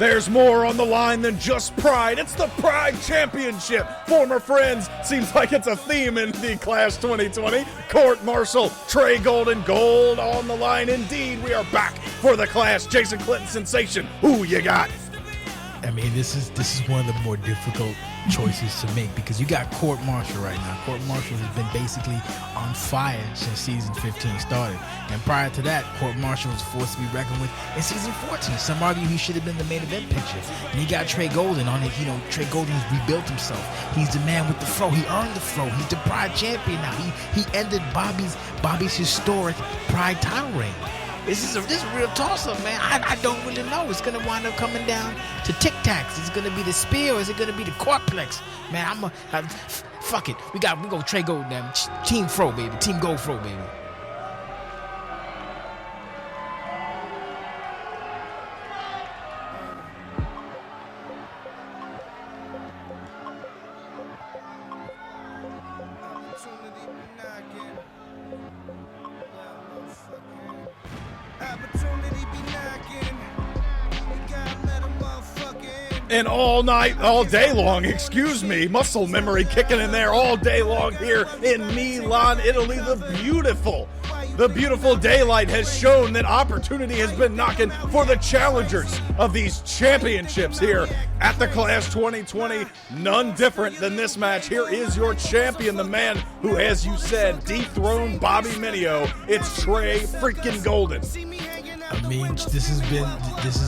There's more on the line than just pride. It's the Pride Championship. Former friends, seems like it's a theme in the Clash 2020. Cort Marshall, Tre Golden, gold on the line. Indeed, we are back for the Clash. Jason Clinton sensation. Who you got? I mean, this is one of the more difficult choices to make because you got Cort Marshall right now. Cort Marshall has been basically on fire since season 15 started. And prior to that, Cort Marshall was forced to be reckoned with in season 14. Some argue he should have been the main event picture. And you got Tre Golden on it. You know, Tre Golden's rebuilt himself. He's the man with the fro. He earned the fro. He's the Pride champion now. He ended Bobby's historic Pride title reign. This is a real toss-up, man. I don't really know. It's going to wind up coming down to tic-tacs. Is it going to be the spear or is it going to be the corkplex? Man, fuck it. We go Tre Golden, damn. Team Fro, baby. Team Gold Fro, baby. And all day long, excuse me, muscle memory kicking in there all day long here in Milan, Italy. The beautiful daylight has shown that opportunity has been knocking for the challengers of these championships here at the Clash 2020. None different than this match. Here is your champion, the man who, as you said, dethroned Bobby Mineo. It's Tre freaking Golden. I mean, this has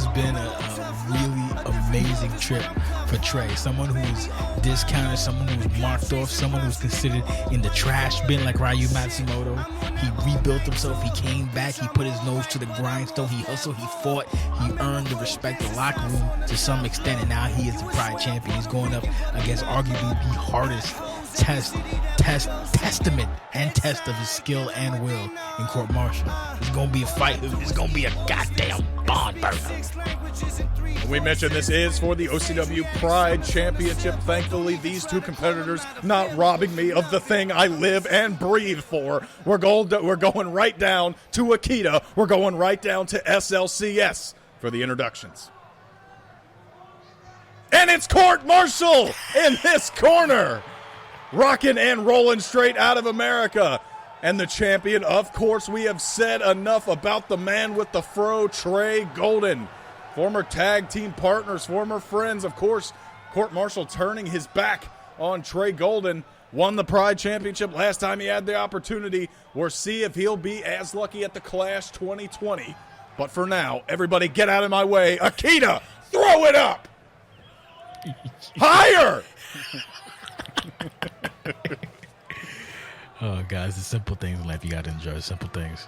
been a really amazing trip for Tre. Someone who's discounted, someone who's marked off, someone who's considered in the trash bin like Ryu Matsumoto. He rebuilt himself. He came back. He put his nose to the grindstone. He hustled. He fought. He earned the respect of the locker room to some extent, and now he is the Pride champion. He's going up against arguably the hardest testament and test of his skill and will in Cort Marshall. It's gonna be a fight. It's gonna be a goddamn barn burner. We mentioned this is for the OCW Pride Championship. Thankfully, these two competitors not robbing me of the thing I live and breathe for. We're going right down to Akita. We're going right down to SLCS for the introductions. And it's Cort Marshall in this corner. Rocking and rolling straight out of America. And the champion, of course, we have said enough about the man with the fro, Tre Golden. Former tag team partners, former friends, of course. Cort Marshall turning his back on Tre Golden. Won the Pride Championship last time he had the opportunity. We'll see if he'll be as lucky at the Clash 2020. But for now, everybody get out of my way. Akita, throw it up! Higher! Oh, guys, the simple things in life you got to enjoy. Simple things.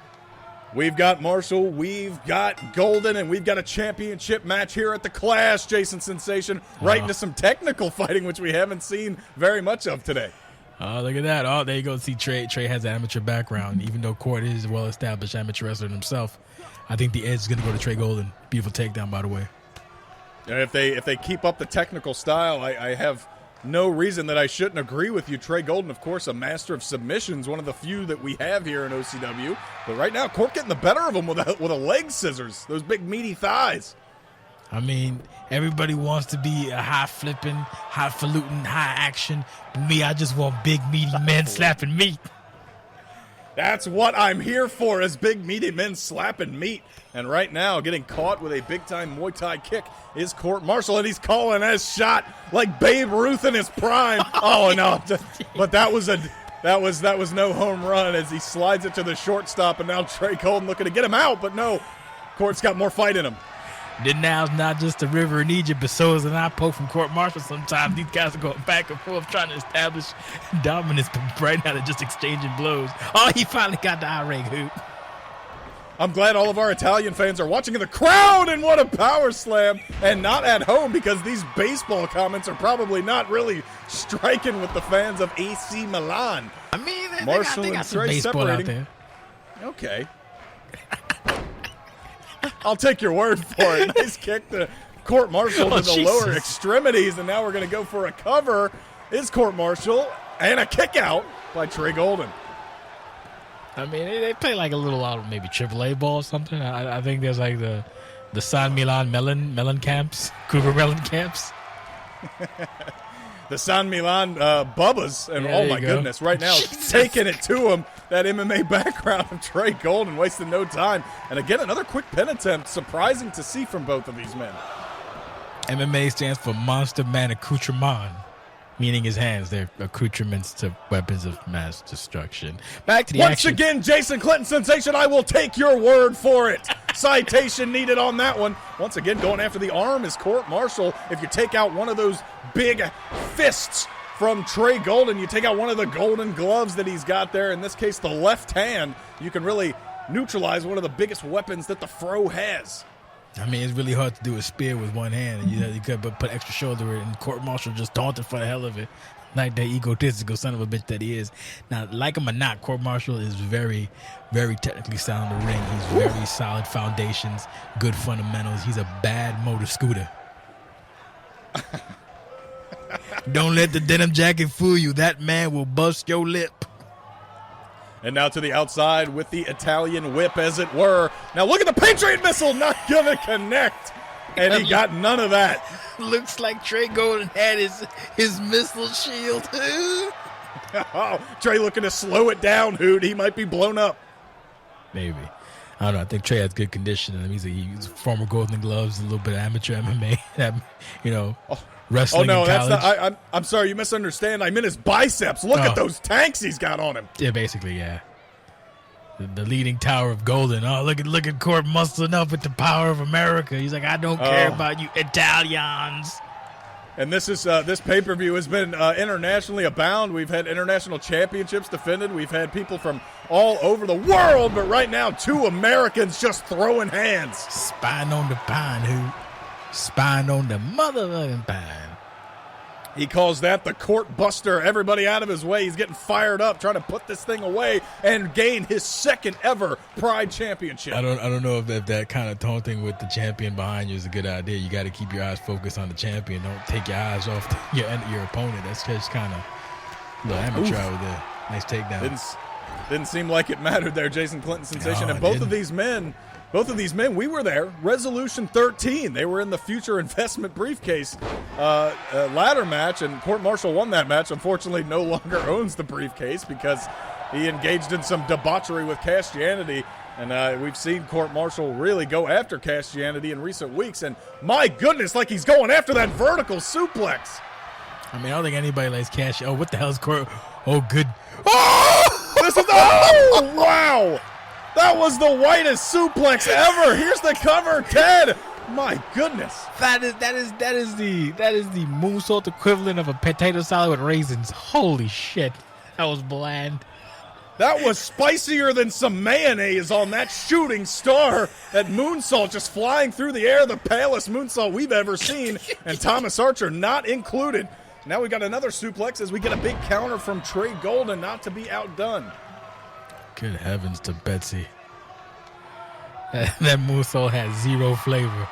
We've got Marshall, we've got Golden, and we've got a championship match here at the Clash, Jason Sensation. Right into some technical fighting, which we haven't seen very much of today. Oh, look at that. Oh, there you go. See, Tre has an amateur background. Even though Cort is a well-established amateur wrestler himself, I think the edge is going to go to Tre Golden. Beautiful takedown, by the way. If they keep up the technical style, I have no reason that I shouldn't agree with you. Tre Golden, of course, a master of submissions, one of the few that we have here in OCW. But right now, Cort getting the better of him with a leg scissors, those big meaty thighs. I mean, everybody wants to be a high-flipping, high-falutin, high-action. Me, I just want big, meaty men slapping meat. That's what I'm here for, is big, meaty men slapping meat. And right now, getting caught with a big-time Muay Thai kick is Cort Marshall, and he's calling that shot like Babe Ruth in his prime. Oh, no. But that was no home run as he slides it to the shortstop, and now Tre Golden looking to get him out, but no. Cort's got more fight in him. Then now it's not just a river in Egypt, but so is an eye poke from Cort Marshall sometimes. These guys are going back and forth trying to establish dominance, but right now they're just exchanging blows. Oh, he finally got the eye ring hoop. I'm glad all of our Italian fans are watching in the crowd, and what a power slam, and not at home because these baseball comments are probably not really striking with the fans of AC Milan. I mean, Marshall they got and some Tre baseball separating. out there. Okay. I'll take your word for it. Nice kick to Cort Marshall to the lower extremities, and now we're going to go for a cover. Is Cort Marshall, and a kick out by Tre Golden. I mean, they play like a little maybe AAA ball or something. I think there's like the the San Milan melon camps, Cougar melon camps. The San Milan Bubbas, and Yeah, oh my goodness, right now Jesus. taking it to him. That MMA background of Tre Golden, wasting no time. And again, another quick pin attempt, surprising to see from both of these men. MMA stands for Monster Man Accoutrement, meaning his hands. They're accoutrements to weapons of mass destruction. Back to the Once action. again, Jason Clinton sensation, I will take your word for it. Citation needed on that one. Once again, going after the arm is Cort Marshall. If you take out one of those big fists from Tre Golden, you take out one of the golden gloves that he's got there, in this case the left hand, you can really neutralize one of the biggest weapons that the Fro has. I mean, it's really hard to do a spear with one hand. And you could put extra shoulder in, and Cort Marshall just taunted for the hell of it. Like that egotistical son of a bitch that he is. Now, like him or not, Cort Marshall is very, very technically sound in the ring. He's very solid foundations, good fundamentals. He's a bad motor scooter. Don't let the denim jacket fool you. That man will bust your lip. And now to the outside with the Italian whip, as it were. Now look at the Patriot missile, not going to connect. And he got none of that. Looks like Tre Golden had his missile shield. Oh, Tre looking to slow it down, Hoot. He might be blown up. Maybe. I don't know. I think Tre has good condition. I mean, he's former Golden Gloves, a little bit of amateur MMA, wrestling Oh, no, in that's college. not. I'm sorry, you misunderstand. I meant his biceps. Look at those tanks he's got on him. Yeah, basically, yeah. The leading tower of Golden. Oh, look at Cort muscling up with the power of America. He's like, I don't care about you Italians. And this pay-per-view has been internationally abound. We've had international championships defended. We've had people from all over the world, but right now, 2 Americans just throwing hands. Spine on the pine, who? Spine on the motherfucking pine. He calls that the Court Buster. Everybody out of his way. He's getting fired up, trying to put this thing away and gain his second ever Pride Championship. I don't know if that kind of taunting with the champion behind you is a good idea. You got to keep your eyes focused on the champion. Don't take your eyes off your opponent. That's just kind of a little amateur over there. Nice takedown. Didn't seem like it mattered there, Jason Clinton sensation. No, and both of these men, we were there. Resolution 13. They were in the future investment briefcase ladder match, and Cort Marshall won that match. Unfortunately, no longer owns the briefcase because he engaged in some debauchery with Castianity. And we've seen Cort Marshall really go after Castianity in recent weeks. And my goodness, like he's going after that vertical suplex. I mean, I don't think anybody likes Cash. Oh, what the hell is Cort? Oh, good. Oh! Wow! That was the whitest suplex ever. Here's the cover, Ted. My goodness. That is the moonsault equivalent of a potato salad with raisins. Holy shit. That was bland. That was spicier than some mayonnaise on that shooting star. That moonsault just flying through the air, the palest moonsault we've ever seen, and Thomas Archer not included. Now we got another suplex as we get a big counter from Tre Golden, not to be outdone. Good heavens to Betsy. That moonsault has zero flavor.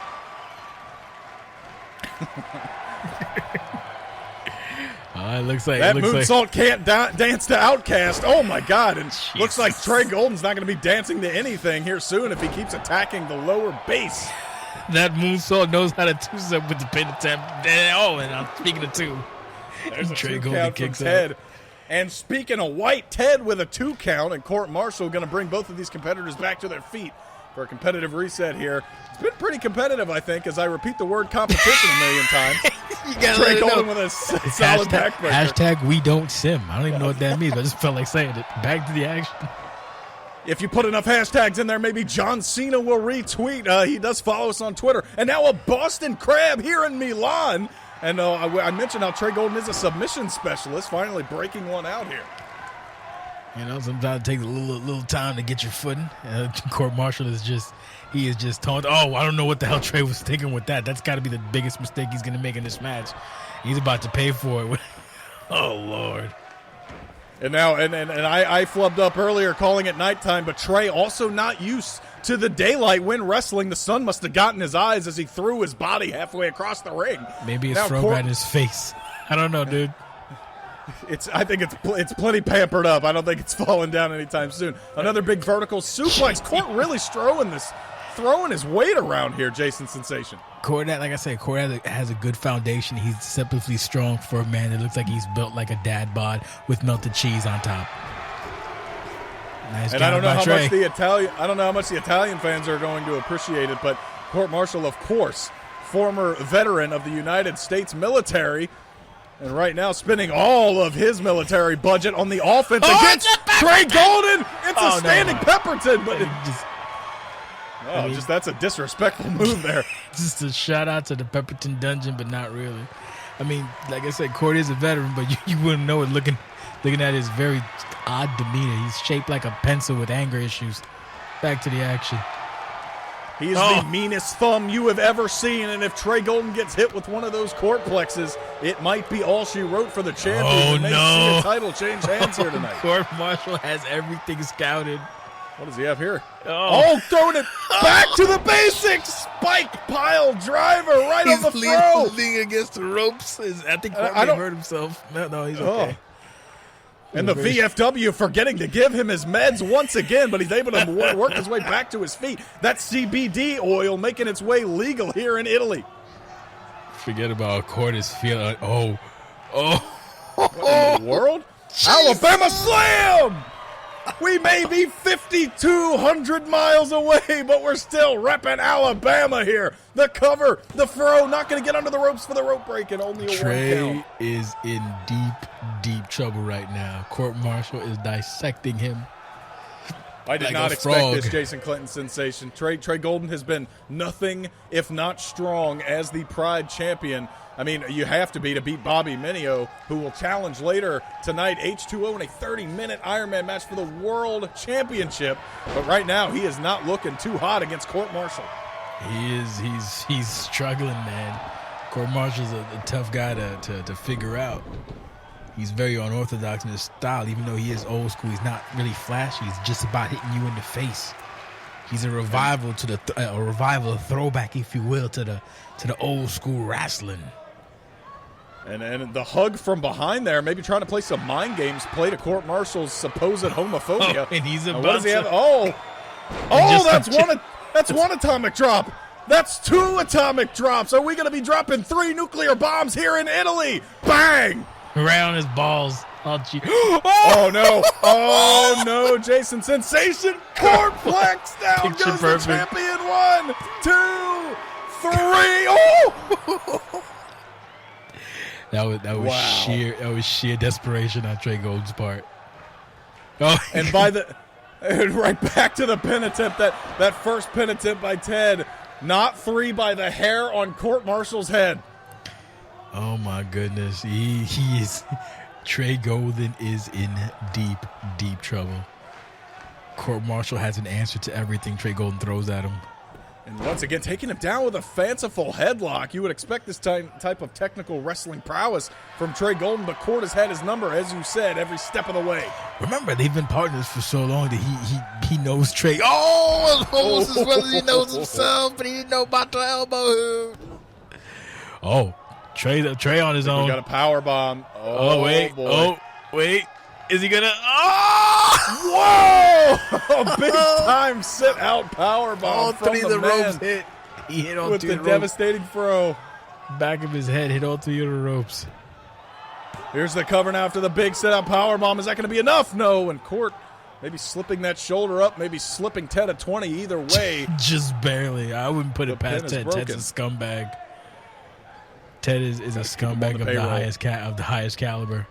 It looks like that moonsault can't dance to Outcast. Oh my God! And Jesus. Looks like Tre Golden's not going to be dancing to anything here soon if he keeps attacking the lower base. That moonsault knows how to two-step with the pin attempt. Oh, and I'm speaking of two. There's a Tre 2 Golden count from kicks Ted. out. And speaking of white, Ted with a 2 count, and Cort Marshall going to bring both of these competitors back to their feet for a competitive reset here. It's been pretty competitive, I think, as I repeat the word competition a million times. Tre Golden with a solid backbreaker. Hashtag we don't sim. I don't even know what that means, but I just felt like saying it. Back to the action. If you put enough hashtags in there, maybe John Cena will retweet. He does follow us on Twitter. And now a Boston Crab here in Milan. And I mentioned how Tre Golden is a submission specialist, finally breaking one out here. You know, sometimes it takes a little time to get your footing. Cort Marshall is just taunting. Oh, I don't know what the hell Tre was thinking with that. That's got to be the biggest mistake he's going to make in this match. He's about to pay for it. Oh, Lord. And now, and I flubbed up earlier calling it nighttime, but Tre also not used to the daylight when wrestling. The sun must have gotten his eyes as he threw his body halfway across the ring. Maybe his throw got in his face. I don't know, dude. I think it's plenty pampered up. I don't think it's falling down anytime soon. Another big vertical suplex. Cort really throwing this throwing his weight around here, Jason Sensation. Cort, like I said, Cort has a good foundation. He's deceptively strong for a man that looks like he's built like a dad bod with melted cheese on top. Nice and job I don't know by how Tre. much the Italian fans are going to appreciate it, but Cort Marshall, of course, former veteran of the United States military, and right now spending all of his military budget on the offense against Tre Golden. It's a standing Pepperton, but that's a disrespectful move there. Just a shout out to the Pepperton dungeon, but not really. I mean, like I said, Cort is a veteran, but you wouldn't know it looking at his very odd demeanor. He's shaped like a pencil with anger issues. Back to the action. He is the meanest thumb you have ever seen, and if Tre Golden gets hit with one of those court plexes, it might be all she wrote for the champion. See a title change hands here tonight. Cort Marshall has everything scouted. What does he have here? Throwing it back to the basics. Spike pile driver right on the throw. He's leaning against the ropes. I think Cort may hurt himself. No, he's okay. And the VFW forgetting to give him his meds once again, but he's able to work his way back to his feet. That CBD oil making its way legal here in Italy. Forget about Cort is feeling. What in the world? Alabama slam! We may be 5,200 miles away, but we're still repping Alabama here. The cover, the throw, not going to get under the ropes for the rope break, and only a 1 Tre count. is in deep trouble right now. Cort Marshall is dissecting him. I did not expect this, Jason Clinton Sensation. Tre Golden has been nothing if not strong as the Pride champion. I mean, you have to beat Bobby Mineo, who will challenge later tonight, H2O, in a 30-minute Ironman match for the World Championship. But right now, he is not looking too hot against Cort Marshall. He is. He's struggling, man. Cort Marshall's a tough guy to figure out. He's very unorthodox in his style, even though he is old school. He's not really flashy. He's just about hitting you in the face. He's a revival a throwback, if you will, to the old school wrestling. And the hug from behind there, maybe trying to play some mind games, play to Cort Marshall's supposed homophobia. And he's about what does he to... have? That's one atomic drop. That's 2 atomic drops. Are we going to be dropping 3 nuclear bombs here in Italy? Bang! Right on his balls. Oh, no. Oh, no, Jason Sensation. Cornflex down Picture goes perfect. the champion. 1, 2, 3. Oh! That was sheer desperation on Tre Golden's part. Oh, and right back to the pin attempt. That first pin attempt by Ted, not 3 by the hair on Cort Marshall's head. Oh my goodness, he is. Tre Golden is in deep trouble. Cort Marshall has an answer to everything Tre Golden throws at him. And once again, taking him down with a fanciful headlock. You would expect this type of technical wrestling prowess from Tre Golden, but Cort has had his number, as you said, every step of the way. Remember, they've been partners for so long that he knows Tre. Almost as well as he knows himself, but he didn't know about the elbow. Tre on his own. We got a power bomb. Wait. Boy. Oh, wait. Is he gonna? Whoa! A big time sit out power bomb. All from 3 of the ropes hit. He hit on with 2 the of the devastating throw. Back of his head hit all 3 of the ropes. Here's the cover now after the big sit out power bomb. Is that going to be enough? No. And Cort maybe slipping that shoulder up, maybe slipping Ted a 20. Either way, just barely. I wouldn't put it past Ted. Ted's a scumbag. Ted is a scumbag of the highest caliber.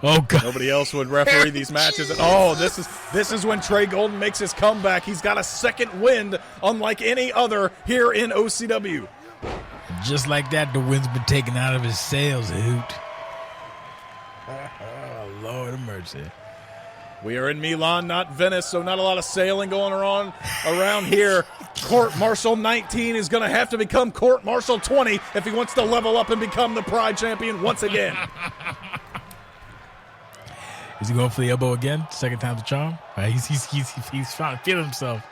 Oh God! Nobody else would referee these matches. This is when Tre Golden makes his comeback. He's got a second wind, unlike any other here in OCW. Just like that, the wind's been taken out of his sails. Hoot! Oh Lord of mercy! We are in Milan, not Venice, so not a lot of sailing going on around here. Cort Marshall 19 is going to have to become Cort Marshall 20 if he wants to level up and become the Pride champion once again. Is he going for the elbow again? Second time's a charm? He's trying to feel himself.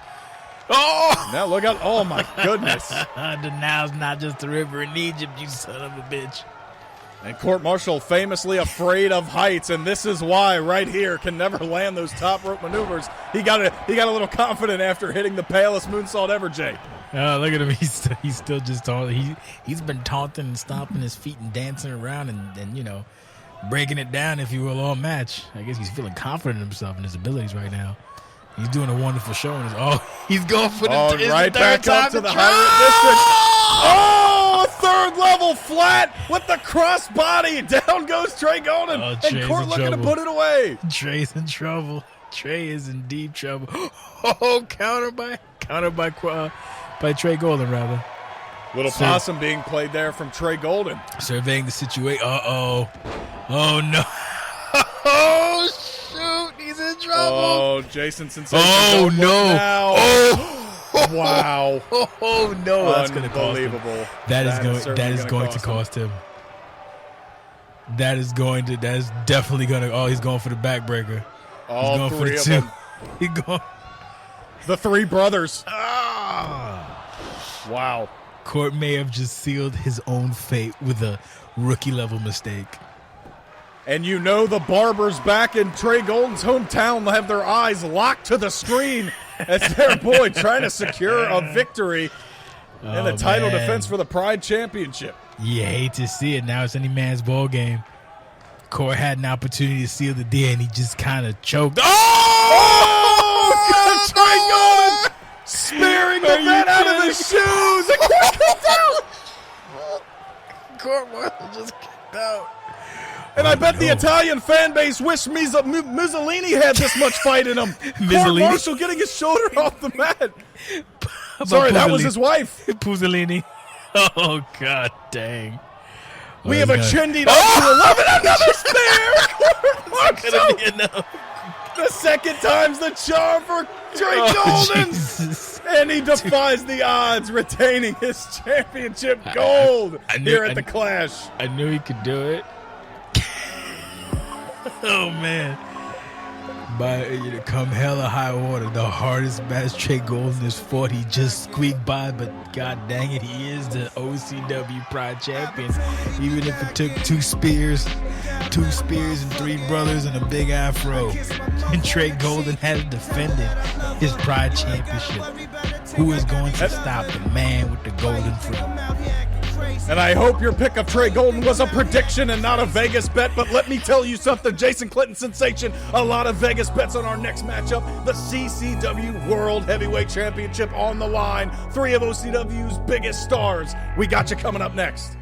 Oh! Now look out. Oh, my goodness. The Nile's not just a river in Egypt, you son of a bitch. And Cort Marshall famously afraid of heights, and this is why right here can never land those top rope maneuvers. He got a little confident after hitting the palest moonsault ever, Jay. Oh, look at him. He's still just taunting. He's been taunting and stomping his feet and dancing around and you know, breaking it down, if you will, all match. I guess he's feeling confident in himself and his abilities right now. He's doing a wonderful show. He's going for the right the back up to the high district. Oh, a third level flat with the crossbody. Down goes Tre Golden. Oh, and Cort looking to put it away. Tre's in trouble. Tre is in deep trouble. Oh, counter by Tre Golden, rather. Little possum being played there from Tre Golden. Surveying the situation. Uh-oh. Oh, no. Oh, shoot. He's in trouble. Oh, Jason Sensation. Oh, no. Oh, wow. Oh, no. That's going to cost him. Unbelievable. That is going to cost him. That is definitely going to. Oh, he's going for the backbreaker. All three of them. He's going. The three brothers. Ah. Wow. Cort may have just sealed his own fate with a rookie-level mistake. And you know the barbers back in Tre Golden's hometown will have their eyes locked to the screen as their boy trying to secure a victory in the title defense for the Pride Championship. You hate to see it. Now it's any man's ball game. Cort had an opportunity to seal the deal, and he just kind of choked. Oh! Tre Golden spearing the vet out of his shoes. And Cort kicked out. Cort Marshall just kicked out. And I bet the Italian fan base wished Mussolini had this much fight in him. Cort Marshall getting his shoulder off the mat. Sorry, that was his wife. Puzzolini. Oh, God dang. We have a chindied up to 11. Another spear. The second time's the charm for Tre Golden. Jesus. And he defies the odds, retaining his championship gold here at the Clash. I knew he could do it. Oh, man. Come hell or high water, the hardest match Tre Golden has fought. He just squeaked by, but god dang it, he is the OCW Pride Champion. Even if it took two spears and three brothers and a big afro. And Tre Golden has defended his Pride Championship. Who is going to stop the man with the golden fruit? And I hope your pick of Tre Golden was a prediction and not a Vegas bet, but let me tell you something, Jason Clinton Sensation, a lot of Vegas bets on our next matchup, the CCW World Heavyweight Championship on the line. 3 of OCW's biggest stars. We got you coming up next.